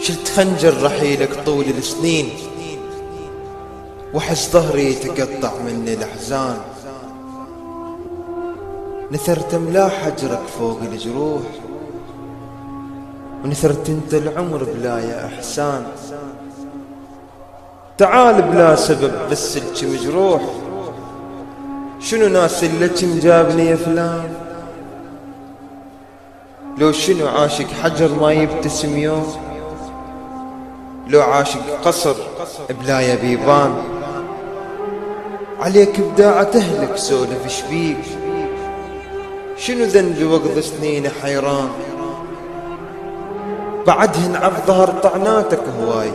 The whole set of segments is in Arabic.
شلت خنجر رحيلك طول السنين، وحس ظهري يتقطع مني الأحزان. نثرت ملاح حجرك فوق الجروح، ونثرت انت العمر بلا يا إحسان. تعال بلا سبب بس لك مجروح، شنو ناس لك مجابني يا فلان؟ لو شنو عاشق حجر ما يبتسم يوم، لو عاشق قصر بلا يا بيبان. عليك بداعة أهلك سولف شبيك، شنو ذنبي وقض سنين حيران؟ بعدهن عالظهر طعناتك هواي،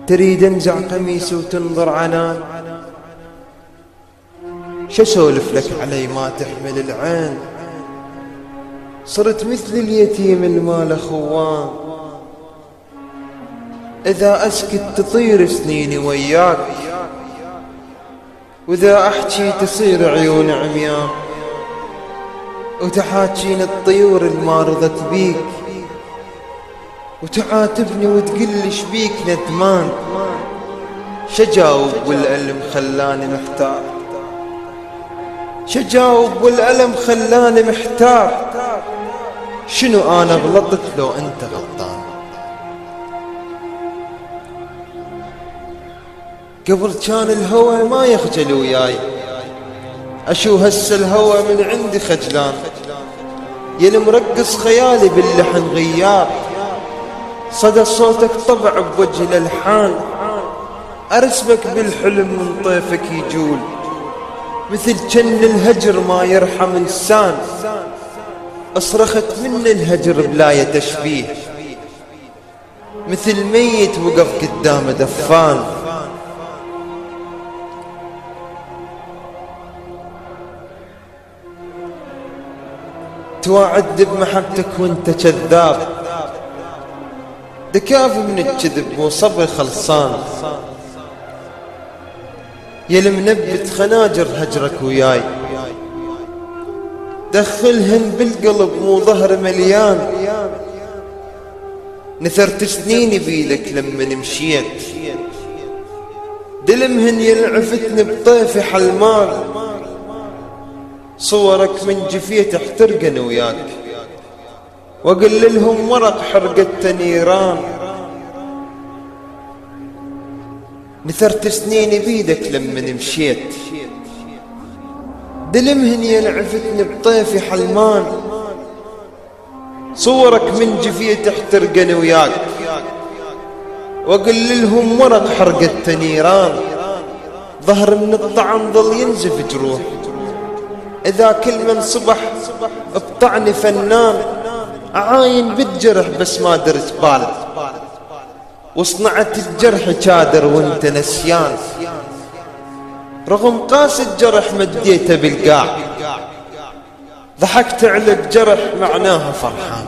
تريد انزع قميصي وتنظر عنان. شو سولف لك علي ما تحمل العين؟ صرت مثل اليتيم المال خوان. إذا أسكت تطير سنيني وياك، وإذا أحكي تصير عيون عميان، وتحاكين الطيور المارضت بيك، وتعاتبني وتقلي شبيك ندمان. شجاوب والألم خلاني محتار، شجاوب والألم خلاني محتار. شنو أنا غلطت لو أنت غلطان؟ قبل كان الهوى ما يخجل وياي، أشو هسه الهوى من عندي خجلان. يلي مرقص خيالي باللحن غياب، صدى صوتك طبع بوجه الألحان. أرسمك بالحلم من طيفك يجول، مثل جن الهجر ما يرحم إنسان. أصرخت من الهجر بلا تشبيه، مثل ميت وقف قدام دفان. توعد بمحبتك وانت كذاب، دكاف من الكذب مو صبر خلصان. يلي منبت خناجر هجرك وياي، دخلهن بالقلب مو ظهر مليان. نثرت سنيني بيدك لما مشيت، دلمهن يلعفتني بطيفي حلمان. صورك من جفيت احترقن وياك، واقل لهم ورق حرقت نيران. نثرت سنيني بيدك لما مشيت، دلمهن يلعفتني بطيفي حلمان. صورك من جفيت احترقن وياك، واقل لهم ورق حرقت نيران. ظهر من الطعن ظل ينزف جروح، إذا كل من صبح بطعني فنان. أعاين بالجرح بس ما درت بال، وصنعت الجرح كادر وانت نسيان. رغم قاس الجرح مديته بالقاع، ضحكت على الجرح معناها فرحان.